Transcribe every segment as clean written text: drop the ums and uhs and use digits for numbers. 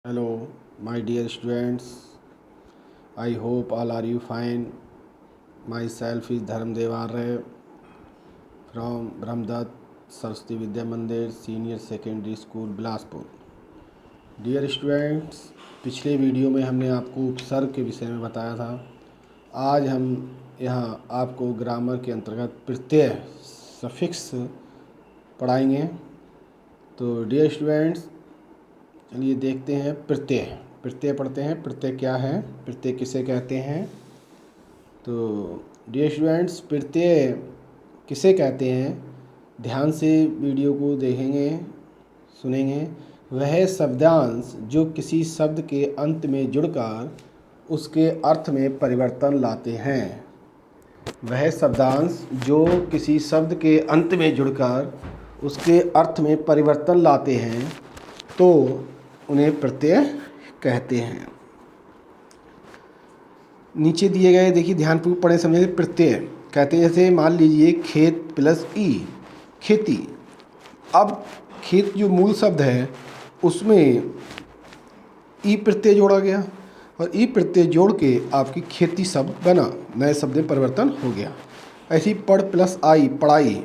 Hello, my dear students. I hope all are you fine. Myself is Dharmdev Arya from Brahmdat Saraswati Vidya Mandir Senior Secondary School Bilaspur. Dear students, पिछले video में हमने आपको उपसर्ग के विषय में बताया था। आज हम यहाँ आपको ग्रामर के अंतर्गत प्रत्यय सफिक्स पढ़ाएंगे। तो डियर स्टूडेंट्स, चलिए देखते हैं प्रत्यय पढ़ते हैं। प्रत्यय क्या है, प्रत्यय किसे कहते हैं। तो डियर स्टूडेंट्स, प्रत्यय किसे कहते हैं, ध्यान से वीडियो को देखेंगे, सुनेंगे। वह शब्दांश जो किसी शब्द के अंत में जुड़कर उसके अर्थ में परिवर्तन लाते हैं। वह शब्दांश जो किसी शब्द के अंत में जुड़कर उसके अर्थ में परिवर्तन लाते हैं तो उन्हें प्रत्यय कहते हैं। नीचे दिए गए देखिए, ध्यानपूर्वक पढ़ें, समझे। प्रत्यय कहते हैं, जैसे मान लीजिए खेत प्लस ई, खेती। अब खेत जो मूल शब्द है उसमें ई प्रत्यय जोड़ा गया और ई प्रत्यय जोड़ के आपकी खेती शब्द बना, नए शब्द में परिवर्तन हो गया। ऐसे ही पढ़ प्लस आई, पढ़ाई।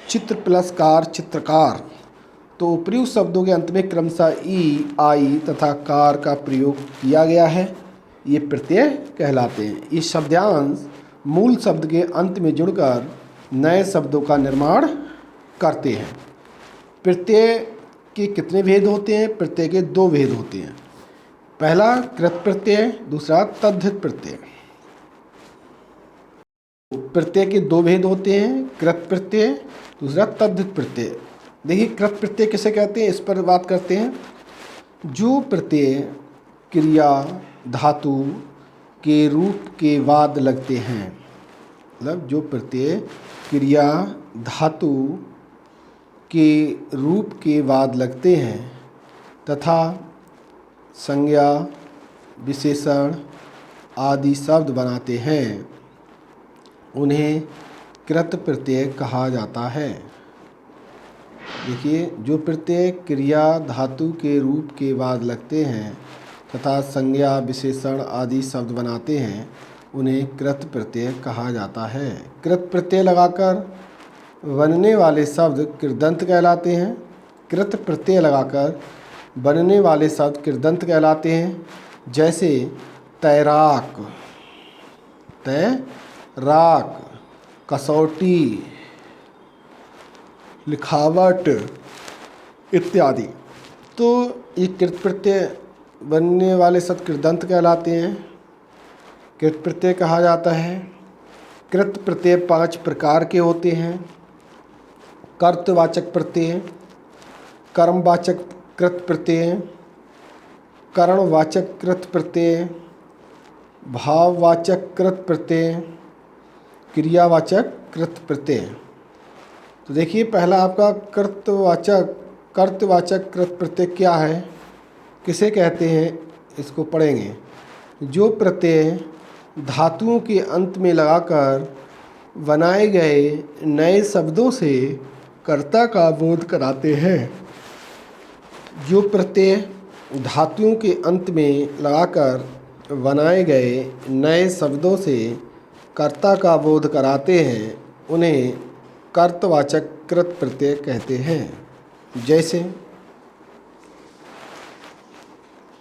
चित्र प्लस कार, चित्रकार। तो उपयुक्त शब्दों के अंत में क्रमशः ई, आई तथा कार का प्रयोग किया गया है, ये प्रत्यय कहलाते हैं। ये शब्दांश मूल शब्द के अंत में जुड़कर नए शब्दों का निर्माण करते हैं। प्रत्यय के कितने भेद होते हैं? प्रत्यय के दो भेद होते हैं। पहला कृत प्रत्यय, दूसरा तद्धित प्रत्यय। प्रत्यय के दो भेद होते हैं, कृत प्रत्यय, दूसरा तद्धित प्रत्यय। देखिए, कृत प्रत्यय किसे कहते हैं, इस पर बात करते हैं। जो प्रत्यय क्रिया धातु के रूप के बाद लगते हैं, मतलब जो प्रत्यय क्रिया धातु के रूप के बाद लगते हैं तथा संज्ञा विशेषण आदि शब्द बनाते हैं, उन्हें कृत प्रत्यय कहा जाता है। देखिए, जो प्रत्यय क्रिया धातु के रूप के बाद लगते हैं तथा संज्ञा विशेषण आदि शब्द बनाते हैं, उन्हें कृत प्रत्यय कहा जाता है। कृत प्रत्यय लगाकर बनने वाले शब्द कृदंत कहलाते हैं। कृत प्रत्यय लगाकर बनने वाले शब्द कृदंत कहलाते हैं। जैसे तैराक, तैराक, कसौटी, लिखावट इत्यादि। तो ये कृत प्रत्यय बनने वाले शब्द कृदंत कहलाते हैं, कृत प्रत्यय कहा जाता है। कृत प्रत्यय 5 प्रकार के होते हैं। कर्तवाचक प्रत्यय, कर्मवाचक कृत प्रत्यय, करणवाचक कृत प्रत्यय, भाववाचक कृत प्रत्यय, क्रियावाचक कृत प्रत्यय। तो देखिए, पहला आपका कर्तवाचक कृत प्रत्यय क्या है, किसे कहते हैं, इसको पढ़ेंगे। जो प्रत्यय धातुओं के अंत में लगाकर बनाए गए नए शब्दों से कर्ता का बोध कराते हैं। जो प्रत्यय धातुओं के अंत में लगाकर बनाए गए नए शब्दों से कर्ता का बोध कराते हैं, उन्हें कर्तवाचक कृत प्रत्यय कहते हैं। जैसे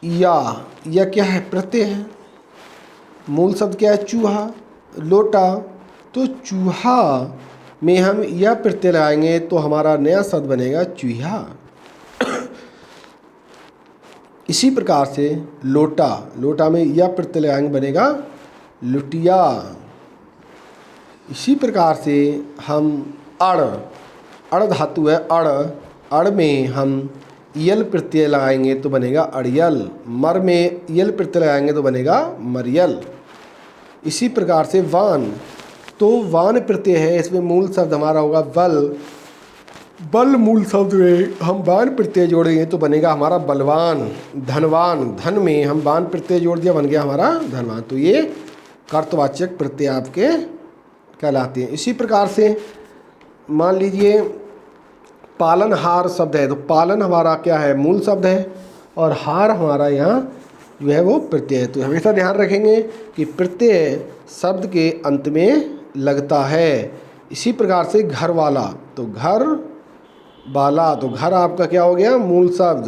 या क्या है, प्रत्यय है। मूल शब्द क्या है, चूहा, लोटा। तो चूहा में हम यह प्रत्यय लगाएंगे तो हमारा नया शब्द बनेगा चूहा। इसी प्रकार से लोटा, लोटा में यह प्रत्यय लगाएंगे बनेगा लुटिया। इसी प्रकार से हम अड़ धातु है, अड़ में हम यल प्रत्यय लगाएंगे तो बनेगा अड़ियल। मर में यल प्रत्यय लगाएंगे तो बनेगा मरियल। इसी प्रकार से वान, तो वान प्रत्यय है, इसमें मूल शब्द हमारा होगा बल मूल शब्द में हम वान प्रत्यय जोड़ेंगे तो बनेगा हमारा बलवान। धनवान, धन में हम वान प्रत्यय जोड़ दिया, बन गया हमारा धनवान। तो ये कर्तवाचक प्रत्यय आपके कहलाते हैं। इसी प्रकार से मान लीजिए पालनहार शब्द है, तो पालन हमारा क्या है, मूल शब्द है, और हार हमारा यहाँ जो है वो प्रत्यय है। तो हमेशा ध्यान रखेंगे कि प्रत्यय शब्द के अंत में लगता है। इसी प्रकार से घर वाला, तो घर बाला, तो घर आपका क्या हो गया, मूल शब्द,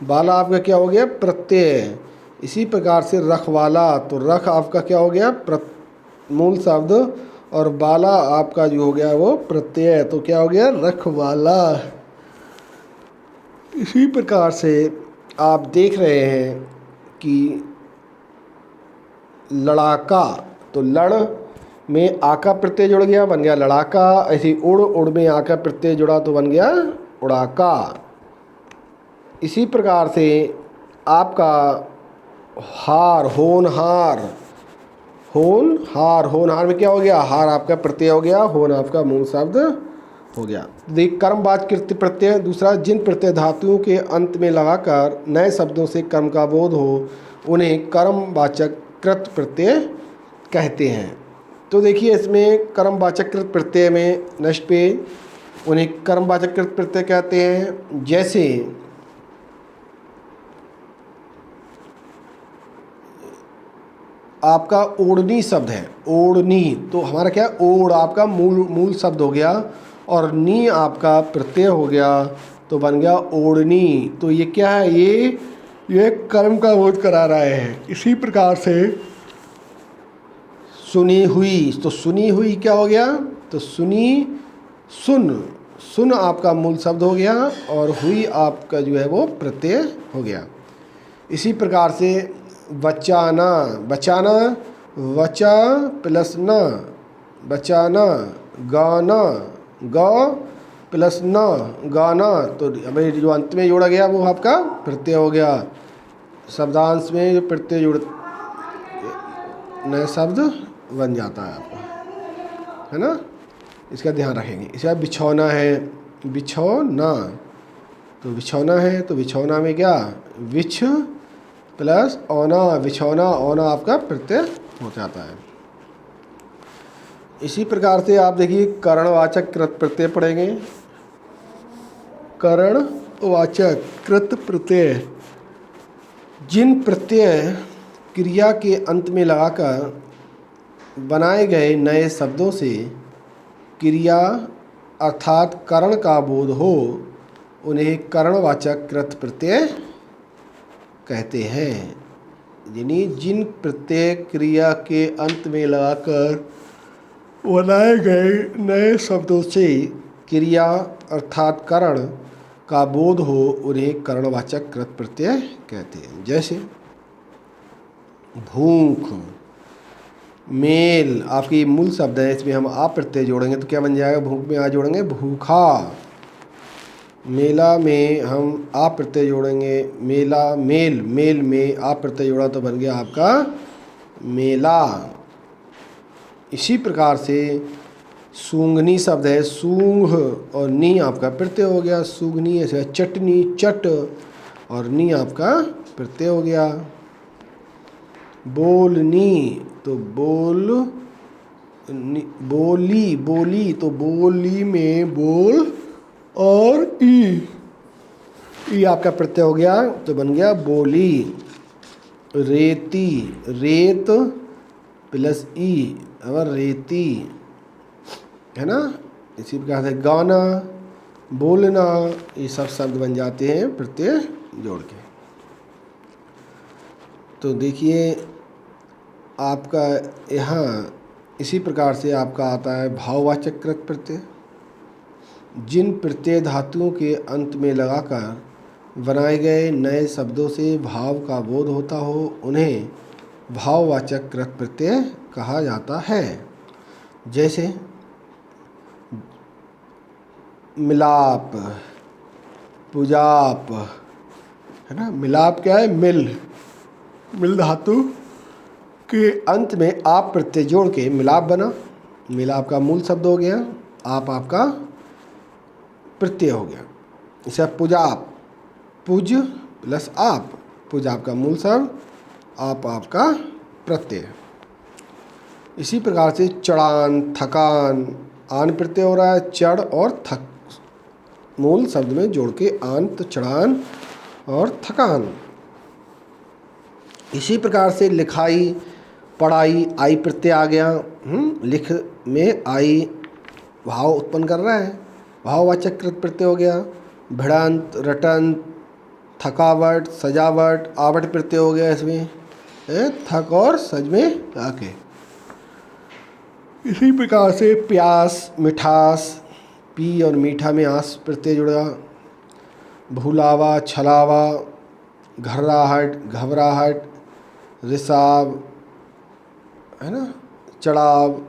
बाला आपका क्या हो गया, प्रत्यय। इसी प्रकार से रखवाला, तो रख आपका क्या हो गया, मूल शब्द, और बाला आपका जो हो गया वो प्रत्यय, तो क्या हो गया, रखवाला। इसी प्रकार से आप देख रहे हैं कि लड़ाका, तो लड़ में आका प्रत्यय जुड़ गया, बन गया लड़ाका। ऐसे उड़, उड़ में आका प्रत्यय जुड़ा तो बन गया उड़ाका। इसी प्रकार से आपका हार, होनहार, होनहार, होनहार में क्या हो गया, हार आपका प्रत्यय हो गया, होन आपका मूल शब्द हो गया। देख कर्मवाचक कृत प्रत्यय दूसरा, जिन प्रत्यय धातुओं के अंत में लगाकर नए शब्दों से कर्म का बोध हो उन्हें कर्मवाचक कृत प्रत्यय कहते हैं। तो देखिए इसमें कर्मवाचक कृत प्रत्यय में नेक्स्ट पेज, उन्हें कर्मवाचक कृत प्रत्यय कहते हैं। जैसे आपका ओढ़नी शब्द है, ओढ़नी, तो हमारा क्या, ओढ़ आपका मूल शब्द हो गया और नी आपका प्रत्यय हो गया, तो बन गया ओढ़नी। तो ये क्या है, ये कर्म का बोध करा रहे हैं। इसी प्रकार से सुनी हुई, तो सुनी हुई क्या हो गया, तो सुनी, सुन आपका मूल शब्द हो गया और हुई आपका जो है वो प्रत्यय हो गया। इसी प्रकार से बचाना, बचाना, वचा प्लस न, बचाना, गाना, गा प्लस न, गाना, तो हमें जो अंत में जोड़ा गया वो आपका प्रत्यय हो गया। शब्दांश में जो प्रत्यय जुड़ नए शब्द बन जाता है आपका, है ना, इसका ध्यान रखेंगे। इसके बाद बिछौना है, बिछौना, तो बिछौना है, तो बिछौना में क्या, विछ प्लस औना, बिछौना, औना आपका प्रत्यय हो जाता है। इसी प्रकार से आप देखिए करणवाचक कृत प्रत्यय पढ़ेंगे। करणवाचक कृत प्रत्यय, जिन प्रत्यय क्रिया के अंत में लगाकर बनाए गए नए शब्दों से क्रिया अर्थात करण का बोध हो उन्हें करणवाचक कृत प्रत्यय कहते हैं। यानी जिन प्रत्यय क्रिया के अंत में लगाकर बनाए गए नए शब्दों से क्रिया अर्थात करण का बोध हो उन्हें करणवाचक कृत प्रत्यय कहते हैं। जैसे भूख, मेल आपकी मूल शब्द है, इसमें हम आप प्रत्यय जोड़ेंगे तो क्या बन जाएगा, भूख में आ जोड़ेंगे भूखा, मेला में हम आप प्रत्यय जोड़ेंगे मेला, मेल, मेल में आप प्रत्यय जोड़ा तो बन गया आपका मेला। इसी प्रकार से सूंघनी शब्द है, सूंघ और नी आपका प्रत्यय हो गया, सूंघनी, ऐसे चटनी, चट, और नी आपका प्रत्यय हो गया। बोलनी, तो बोली, बोली, तो बोली में बोल और ई आपका प्रत्यय हो गया तो बन गया बोली। रेती, रेत प्लस ई और रेती, है ना। इसी प्रकार से गाना, बोलना, ये सब शब्द बन जाते हैं प्रत्यय जोड़ के। तो देखिए आपका यहाँ इसी प्रकार से आपका आता है भाववाचक कृत प्रत्यय, जिन प्रत्यय धातुओं के अंत में लगाकर बनाए गए नए शब्दों से भाव का बोध होता हो उन्हें भाववाचक कृत प्रत्यय कहा जाता है। जैसे मिलाप, पुजाप, है ना, मिलाप क्या है, मिल धातु के अंत में आप प्रत्यय जोड़ के मिलाप बना, मिलाप का मूल शब्द हो गया, आप आपका प्रत्यय हो गया। इसे पुजाप, पुज प्लस आप, पुजाप का मूल शब्द, आप आपका प्रत्यय। इसी प्रकार से चढ़ान, थकान, आन प्रत्यय हो रहा है, चढ़ और थक मूल शब्द में जोड़ के आन, तो चढ़ान और थकान। इसी प्रकार से लिखाई, पढ़ाई, आई प्रत्यय आ गया। लिख में आई भाव उत्पन्न कर रहा है, भाववाचक कृत प्रत्यय हो गया। भिड़ंत, रटंत, थकावट, सजावट, आवट प्रत्यय हो गया इसमें, थक और सज में आके। इसी प्रकार से प्यास, मिठास, पी और मीठा में आस प्रत्यय जुड़ा। भूलावा, छलावा, घर्राहट, घबराहट, रिसाव, है ना, चढ़ाव,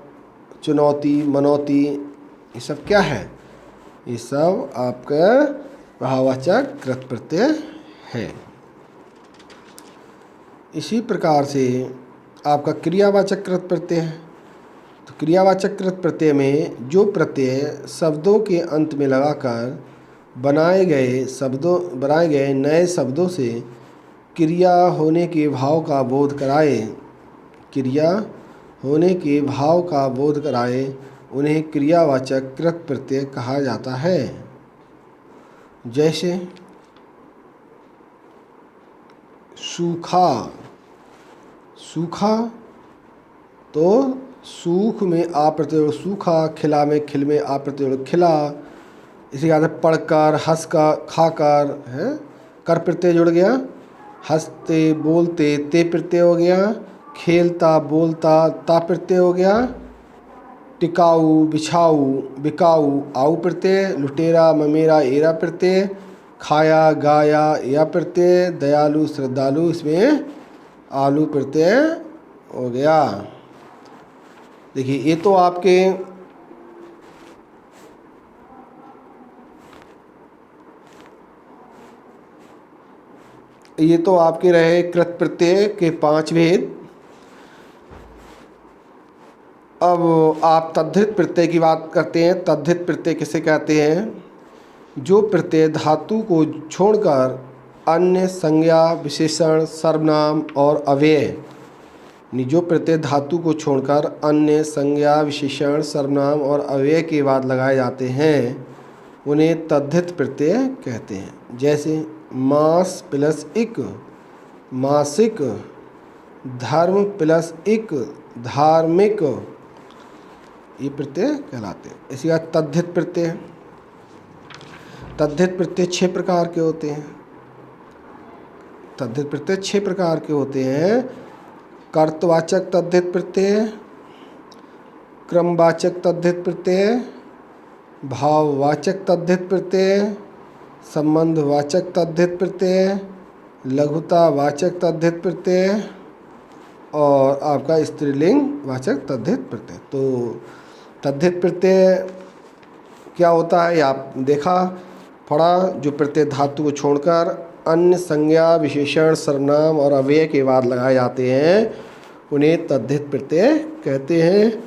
चुनौती, मनौती, ये सब क्या है? ये सब आपका भाववाचक कृत प्रत्यय है। इसी प्रकार से आपका क्रियावाचक कृत प्रत्यय है। तो क्रियावाचक कृत प्रत्यय में जो प्रत्यय शब्दों के अंत में लगाकर बनाए गए नए शब्दों से क्रिया होने के भाव का बोध कराए, क्रिया होने के भाव का बोध कराए, उन्हें क्रियावाचक कृत प्रत्यय कहा जाता है। जैसे सूखा, सूखा तो सूख में आ प्रत्यय सूखा, खिला में खिल में आ प्रत्यय खिला। इसी के पढ़कर, हंसकर, खाकर, है, कर प्रत्यय जुड़ गया। हंसते, बोलते, ते प्रत्यय हो गया। खेलता, बोलता, ता प्रत्यय हो गया। टिकाऊ, बिछाऊ, बिकाऊ, आऊ प्रत्यय। लुटेरा, ममेरा, एरा प्रत्यय। खाया, गाया, या प्रत्यय। दयालु, श्रद्धालु, इसमें आलू प्रत्यय हो गया। देखिए ये तो आपके रहे कृत प्रत्यय के 5 भेद। अब आप तद्धित प्रत्यय की बात करते हैं। तद्धित प्रत्यय किसे कहते हैं? जो प्रत्यय धातु को छोड़कर अन्य संज्ञा, विशेषण, सर्वनाम और अव्यय, जो प्रत्यय धातु को छोड़कर अन्य संज्ञा, विशेषण, सर्वनाम और अव्यय के बाद लगाए जाते हैं, उन्हें तद्धित प्रत्यय कहते हैं। जैसे मास प्लस इक, मासिक। धर्म प्लस इक, धार्मिक। ये प्रत्यय कहलाते हैं। इसी का तद्धित प्रत्यय। तद्धित प्रत्यय 6 प्रकार के होते हैं। तद्धित प्रत्यय 6 प्रकार के होते हैं। कर्तवाचक तद्धित प्रत्यय, क्रमवाचक तद्धित प्रत्यय, भाववाचक तद्धित प्रत्यय, संबंधवाचक तद्धित प्रत्यय, लघुतावाचक तद्धित प्रत्यय और आपका स्त्रीलिंग वाचक तद्धित प्रत्यय। तो तद्धित प्रत्यय क्या होता है? आप देखा, पढ़ा। जो प्रत्यय धातु को छोड़कर अन्य संज्ञा, विशेषण, सर्वनाम और अव्यय के बाद लगाए जाते हैं, उन्हें तद्धित प्रत्यय कहते हैं।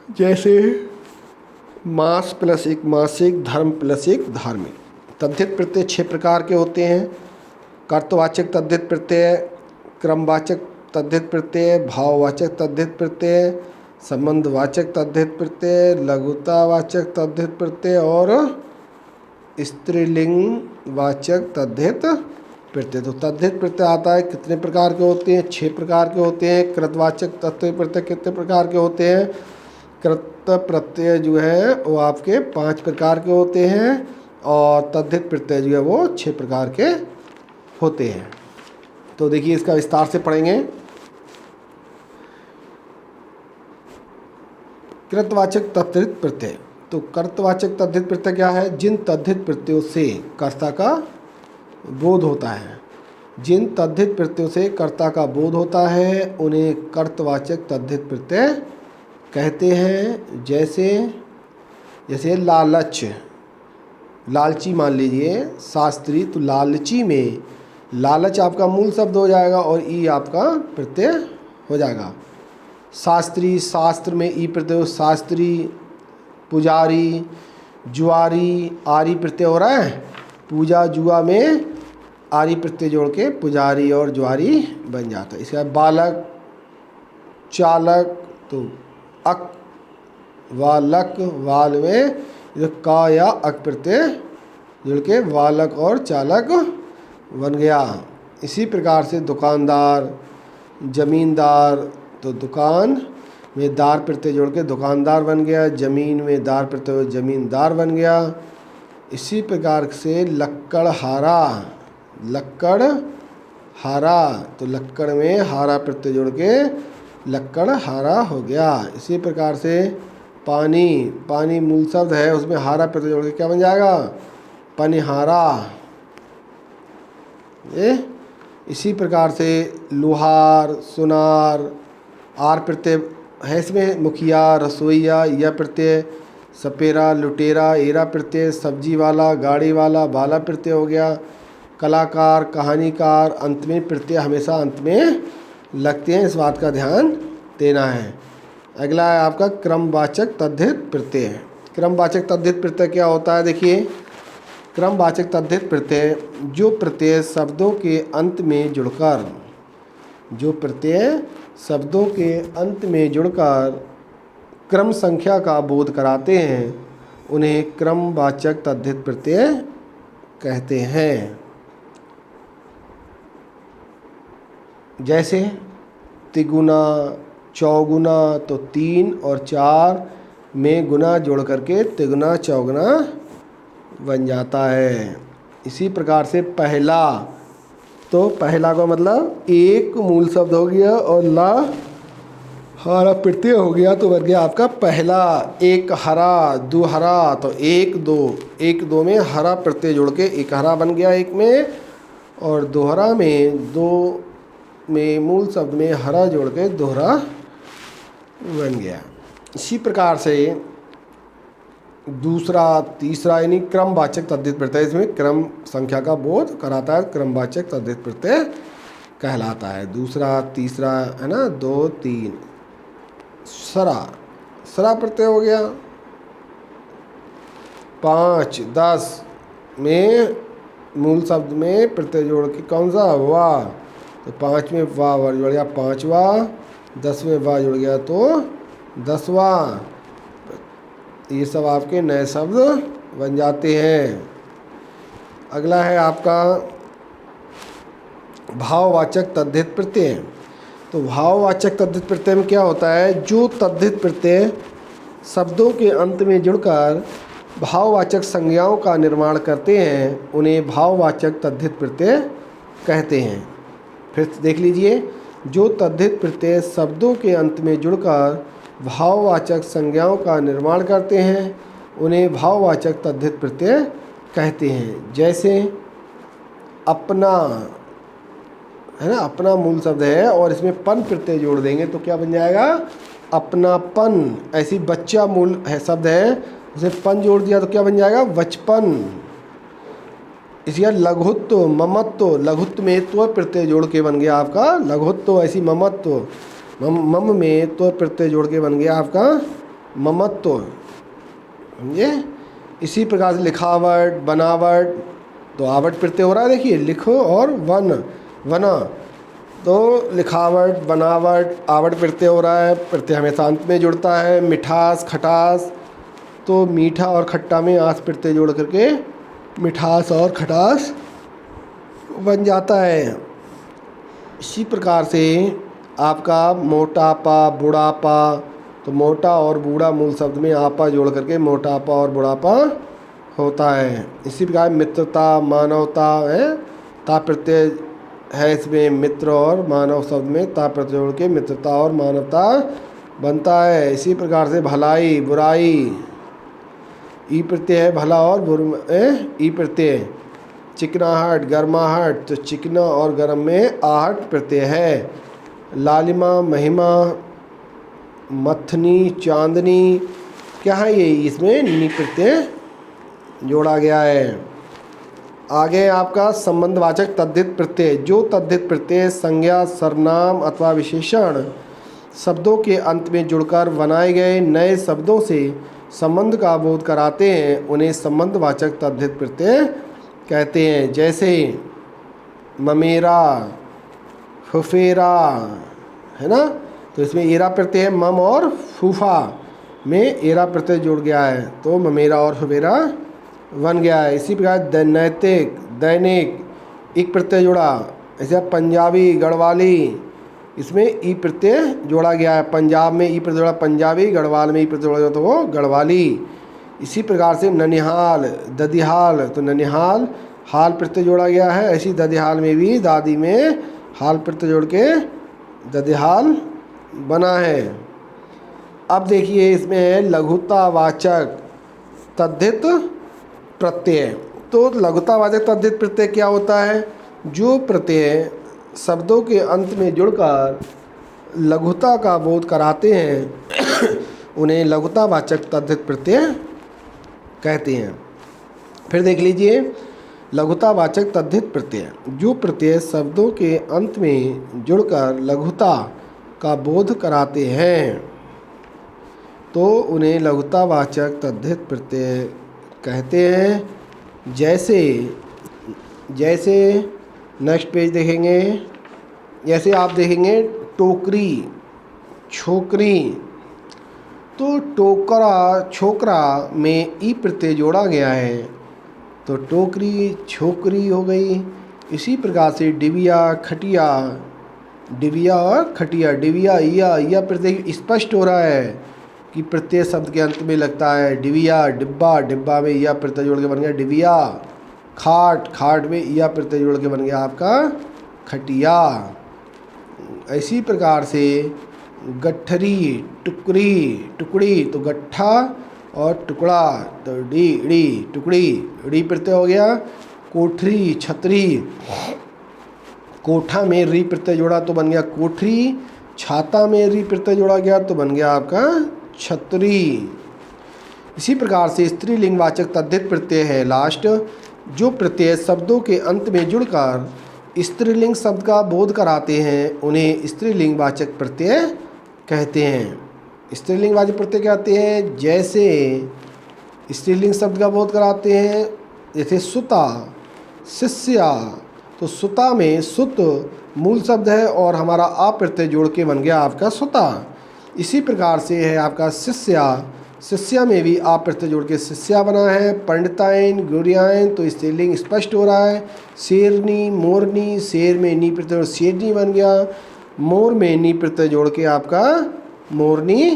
जैसे मास प्लस एक, मासिक। धर्म प्लस एक, धार्मिक। तद्धित प्रत्यय 6 प्रकार के होते हैं। कर्तवाचक तद्धित प्रत्यय, क्रमवाचक तद्धित प्रत्यय, भाववाचक तद्धित प्रत्यय, संबंधवाचक तद्धित प्रत्यय, लघुतावाचक तद्धित प्रत्यय और स्त्रीलिंग वाचक तद्धित प्रत्यय। तो तद्धित प्रत्यय आता है, कितने प्रकार के होते हैं? 6 प्रकार के होते हैं। कृतवाचक तद्धित प्रत्यय कितने प्रकार के होते हैं? कृत प्रत्यय जो है वो आपके 5 प्रकार के होते हैं और तद्धित प्रत्यय जो है वो 6 प्रकार के होते हैं। तो देखिए इसका विस्तार से पढ़ेंगे। कृतवाचक तद्धित प्रत्यय। तो कर्तवाचक तद्धित प्रत्यय क्या है? जिन तद्धित प्रत्ययों से कर्ता का बोध होता है, जिन तद्धित प्रत्ययों से कर्ता का बोध होता है, उन्हें कर्तवाचक तद्धित प्रत्यय कहते हैं। जैसे लालच, लालची मान लीजिए, शास्त्री। तो लालची में लालच आपका मूल शब्द हो जाएगा और ई आपका प्रत्यय हो जाएगा। शास्त्री, शास्त्र में ई प्रत्यय, शास्त्री। पुजारी, जुआरी, आरी प्रत्यय हो रहा है। पूजा, जुआ में आरी प्रत्यय जोड़ के पुजारी और जुआरी बन जाता है। इसके बाद बालक, चालक। तो अक, वालक, वाल में जो का या अक प्रत्यय जुड़ के वालक और चालक बन गया। इसी प्रकार से दुकानदार, जमींदार, तो दुकान में दार प्रत्यय जोड़ के दुकानदार बन गया, ज़मीन में दार प्रत्यय ज़मींदार बन गया। इसी प्रकार से लक्कड़हारा, लक्कड़हारा, तो लक्कड़ में हारा प्रत्यय जोड़ के लक्कड़हारा हो गया। इसी प्रकार से पानी, पानी मूल शब्द है, उसमें हारा प्रत्यय जोड़ के क्या बन जाएगा? पनिहारा। ये इसी प्रकार से लुहार, सुनार, आर प्रत्यय है इसमें, मुखिया, रसोईया, यह प्रत्यय, सपेरा, लुटेरा, एरा प्रत्यय, सब्जी वाला, गाड़ी वाला, बाला प्रत्यय हो गया। कलाकार, कहानीकार, अंत में प्रत्यय हमेशा अंत में लगते हैं, इस बात का ध्यान देना है। अगला है आपका क्रमवाचक तद्धित प्रत्यय। क्रमवाचक तद्धित प्रत्यय क्या होता है? देखिए, क्रमवाचक तद्धित प्रत्यय जो प्रत्यय शब्दों के अंत में जुड़कर, जो प्रत्यय शब्दों के अंत में जुड़कर क्रम संख्या का बोध कराते हैं, उन्हें क्रमवाचक तद्धित प्रत्यय कहते हैं। जैसे तिगुना, चौगुना, तो 3 और 4 में गुना जोड़ करके तिगुना चौगुना बन जाता है। इसी प्रकार से पहला, तो पहला का मतलब एक मूल शब्द हो गया और ला हरा प्रत्यय हो गया, तो बन गया आपका पहला। एक हरा, दो हरा, तो एक दो, एक दो में हरा प्रत्यय जोड़ के एक हरा बन गया एक में, और दोहरा में दो में मूल शब्द में हरा जोड़ के दोहरा बन गया। इसी प्रकार से दूसरा, तीसरा, यानी क्रमवाचक तद्धित प्रत्यय, इसमें क्रम संख्या का बोध कराता है, क्रमवाचक तद्धित प्रत्यय कहलाता है। दूसरा, तीसरा, है ना, 2, 3। सरा, सरा प्रत्यय हो गया। 5, 10 में मूल शब्द में प्रत्यय जोड़ के कौन सा? वाह, तो 5 में वाह जुड़ गया पांचवा, 10 में वाह जुड़ गया तो 10वां। ये सब आपके नए शब्द बन जाते हैं। अगला है आपका भाववाचक तद्धित प्रत्यय। तो भाववाचक तद्धित प्रत्यय में क्या होता है? जो तद्धित प्रत्यय शब्दों के अंत में जुड़कर भाववाचक संज्ञाओं का निर्माण करते हैं, उन्हें भाववाचक तद्धित प्रत्यय कहते हैं। फिर देख लीजिए, जो तद्धित प्रत्यय शब्दों के अंत में जुड़कर भाववाचक संज्ञाओं का निर्माण करते हैं, उन्हें भाववाचक तद्धित प्रत्यय कहते हैं। जैसे अपना, है ना, अपना मूल शब्द है और इसमें पन प्रत्यय जोड़ देंगे तो क्या बन जाएगा? अपनापन। ऐसी बच्चा मूल है शब्द है, इसमें पन जोड़ दिया तो क्या बन जाएगा? बचपन। इसी लघुत्व, ममत्व, लघुत्व में त्व प्रत्यय जोड़ के बन गया आपका लघुत्व। ऐसी ममत्व, मम में त्व प्रत्यय जोड़ के बन गया आपका ममत्व। समझे? इसी प्रकार से लिखावट, बनावट, तो आवट प्रत्यय हो रहा है, देखिए, लिखो और वन, वना, तो लिखावट, बनावट, आवट प्रत्यय हो रहा है, प्रत्यय हमेशा अंत में जुड़ता है। मिठास, खटास, तो मीठा और खट्टा में आस प्रत्यय जोड़ करके मिठास और खटास बन जाता है। इसी प्रकार से आपका मोटापा, बुढ़ापा, तो मोटा और बूढ़ा मूल शब्द में आपा जोड़ करके मोटापा और बुढ़ापा होता है। इसी प्रकार मित्रता, मानवता है, ता प्रत्यय है इसमें, मित्र और मानव शब्द में ता प्रत्यय जोड़ के मित्रता और मानवता बनता है। इसी प्रकार से भलाई, बुराई, ई प्रत्यय है भला और ई प्रत्यय। चिकनाहट, गर्माहट, तो चिकना और गर्म में आहट प्रत्यय है। लालिमा, महिमा, मथनी, चांदनी, क्या है ये? इसमें नी प्रत्यय जोड़ा गया है। आगे आपका संबंधवाचक तद्धित प्रत्यय। जो तद्धित प्रत्यय संज्ञा, सर्वनाम अथवा विशेषण शब्दों के अंत में जुड़कर बनाए गए नए शब्दों से संबंध का बोध कराते हैं, उन्हें संबंधवाचक तद्धित प्रत्यय कहते हैं। जैसे ममेरा, फुफेरा, है ना, तो इसमें एरा प्रत्यय है। मम और फूफा में एरा प्रत्यय जुड़ गया है, तो ममेरा और फुफेरा बन गया है। इसी प्रकार नैतिक, दैनिक, इक प्रत्यय जोड़ा। ऐसे पंजाबी, गढ़वाली, इसमें ई प्रत्यय जोड़ा गया है। पंजाब में ई प्रत्यय जोड़ा पंजाबी, गढ़वाल में ई प्रत्यय जोड़ा तो वो गढ़वाली। इसी प्रकार से ननिहाल, ददिहाल, तो ननिहाल हाल प्रत्यय जोड़ा गया है। ऐसी ददिहाल में भी दादी में हाल प्रत्यय जोड़ के ददिहाल बना है। अब देखिए इसमें है लघुतावाचक तद्धित प्रत्यय। तो लघुतावाचक तद्धित प्रत्यय क्या होता है? जो प्रत्यय शब्दों के अंत में जुड़कर लघुता का बोध कराते हैं उन्हें लघुतावाचक तद्धित प्रत्यय कहते हैं। फिर देख लीजिए लघुतावाचक तद्धित प्रत्यय। जो प्रत्यय शब्दों के अंत में जुड़कर लघुता का बोध कराते हैं तो उन्हें लघुतावाचक तद्धित प्रत्यय कहते हैं। जैसे नेक्स्ट पेज देखेंगे, जैसे आप देखेंगे टोकरी, छोकरी, तो टोकरा, छोकरा में ई प्रत्यय जोड़ा गया है तो टोकरी, छोकरी हो गई। इसी प्रकार से डिबिया, खटिया, डिबिया और खटिया, डिबिया या प्रत्यय स्पष्ट हो रहा है कि प्रत्यय शब्द के अंत में लगता है। डिबिया, डिब्बा, डिब्बा में या प्रत्यय जोड़ के बन गया डिबिया। खाट, खाट में या प्रत्यय जोड़ के बन गया आपका खटिया। इसी प्रकार से गठरी, टुकड़ी, टुकड़ी, तो गट्ठा और टुकड़ा, तो डी टुकड़ी, डी प्रत्यय हो गया। कोठरी, छतरी, कोठा में री प्रत्यय जोड़ा तो बन गया कोठरी। छाता में री प्रत्यय जोड़ा गया तो बन गया आपका छतरी। इसी प्रकार से स्त्रीलिंगवाचक तद्धित प्रत्यय है लास्ट। जो प्रत्यय शब्दों के अंत में जुड़कर स्त्रीलिंग शब्द का बोध कराते हैं उन्हें स्त्रीलिंगवाचक प्रत्यय कहते हैं। स्त्रीलिंगवाचक प्रत्यय कहते हैं जैसे स्त्रीलिंग शब्द का बोध कराते हैं, जैसे सुता, शिष्या, तो सुता में सुत मूल शब्द है और हमारा आ प्रत्यय जोड़ के बन गया आपका सुता। इसी प्रकार से है आपका शिष्या, शिष्या में भी आप प्रत्यय जोड़ के शिष्या बना है। पंडिताइन, गुरियाइन, तो स्त्रीलिंग स्पष्ट हो रहा है। शेरनी, मोरनी, शेर में नी प्रत्यय जोड़ शेरनी बन गया। मोर में नी प्रत्यय जोड़ के आपका मोरनी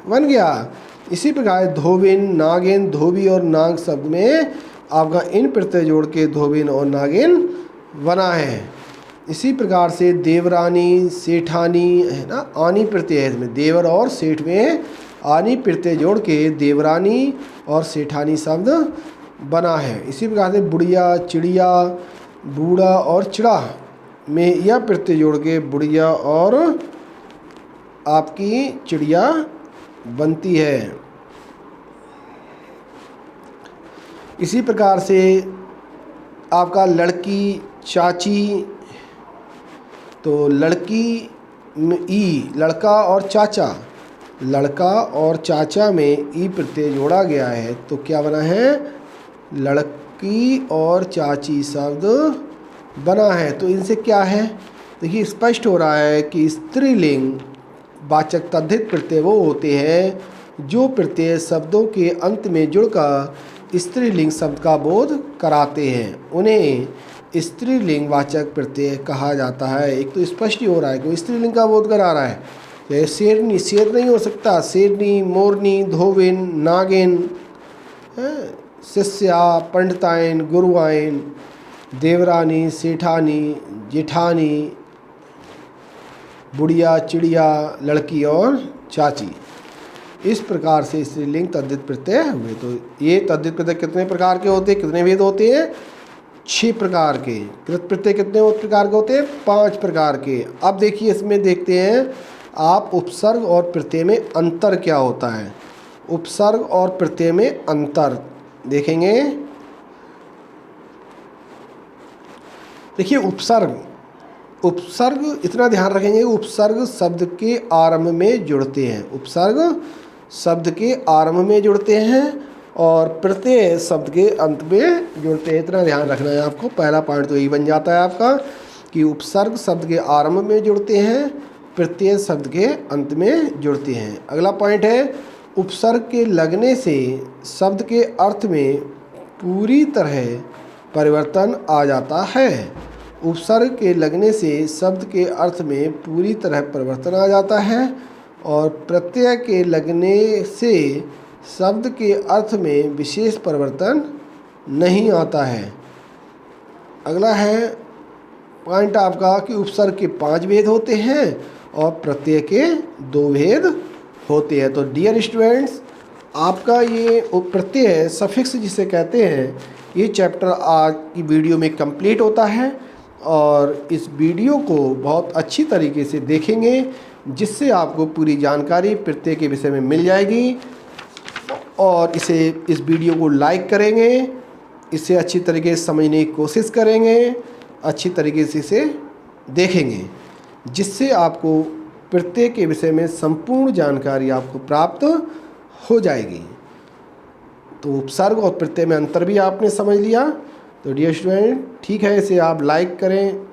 बन गया। इसी प्रकार धोबिन, नागिन, धोबी और नाग शब्द में आपका इन प्रत्यय जोड़ के धोबिन और नागिन बना है। इसी प्रकार से देवरानी, सेठानी, है ना, आनी प्रत्यय है इसमें, देवर और सेठ में आनी प्रत्यय जोड़ के देवरानी और सेठानी शब्द बना है। इसी प्रकार से बुढ़िया, चिड़िया, बूढ़ा और चिड़ा में यह प्रत्यय जोड़ के बुढ़िया और आपकी चिड़िया बनती है। इसी प्रकार से आपका लड़की, चाची, तो लड़की में ई, लड़का और चाचा, लड़का और चाचा में ई प्रत्यय जोड़ा गया है तो क्या बना है? लड़की और चाची शब्द बना है। तो इनसे क्या है? देखिए स्पष्ट हो रहा है कि स्त्रीलिंग वाचक तद्धित प्रत्यय वो होते हैं जो प्रत्यय शब्दों के अंत में जुड़कर स्त्रीलिंग शब्द का बोध कराते हैं, उन्हें स्त्रीलिंग वाचक प्रत्यय कहा जाता है। एक तो स्पष्ट ही हो रहा है कि स्त्रीलिंग का बोध करा रहा है। जैसे शेरनी, शेर नहीं हो सकता, शेरनी, मोरनी, धोबिन, नागिन, शिष्या, पंडिताइन, गुरुआइन, देवरानी, सेठानी, जेठानी, बुढ़िया, चिड़िया, लड़की और चाची। इस प्रकार से स्त्रीलिंग तद्धित प्रत्यय हुए। तो ये तद्धित प्रत्यय कितने प्रकार के होते हैं, कितने भेद होते हैं? 6 प्रकार के। कृत प्रत्यय कितने प्रकार के होते हैं? 5 प्रकार के। अब देखिए इसमें देखते हैं आप उपसर्ग और प्रत्यय में अंतर क्या होता है। उपसर्ग और प्रत्यय में अंतर देखेंगे। देखिए उपसर्ग इतना ध्यान रखेंगे, उपसर्ग शब्द के आरंभ में जुड़ते हैं, उपसर्ग शब्द के आरंभ में जुड़ते हैं और प्रत्यय शब्द के अंत में जुड़ते हैं। इतना ध्यान रखना है आपको। पहला पॉइंट तो यही बन जाता है आपका कि उपसर्ग शब्द के आरंभ में जुड़ते हैं, प्रत्यय शब्द के अंत में जुड़ते हैं। अगला पॉइंट है उपसर्ग के लगने से शब्द के अर्थ में पूरी तरह परिवर्तन आ जाता है। उपसर्ग के लगने से शब्द के अर्थ में पूरी तरह परिवर्तन आ जाता है और प्रत्यय के लगने से शब्द के अर्थ में विशेष परिवर्तन नहीं आता है। अगला है पॉइंट आपका कि उपसर्ग के 5 भेद होते हैं और प्रत्यय के 2 भेद होते हैं। तो डियर स्टूडेंट्स, आपका ये प्रत्यय सफिक्स जिसे कहते हैं, ये चैप्टर आज की वीडियो में कंप्लीट होता है और इस वीडियो को बहुत अच्छी तरीके से देखेंगे जिससे आपको पूरी जानकारी प्रत्यय के विषय में मिल जाएगी। और इस वीडियो को लाइक करेंगे, इसे अच्छी तरीके से समझने की कोशिश करेंगे, अच्छी तरीके से इसे देखेंगे जिससे आपको प्रत्यय के विषय में संपूर्ण जानकारी आपको प्राप्त हो जाएगी। तो उपसर्ग और प्रत्यय में अंतर भी आपने समझ लिया। तो डियर स्टूडेंट, ठीक है, इसे आप लाइक करें,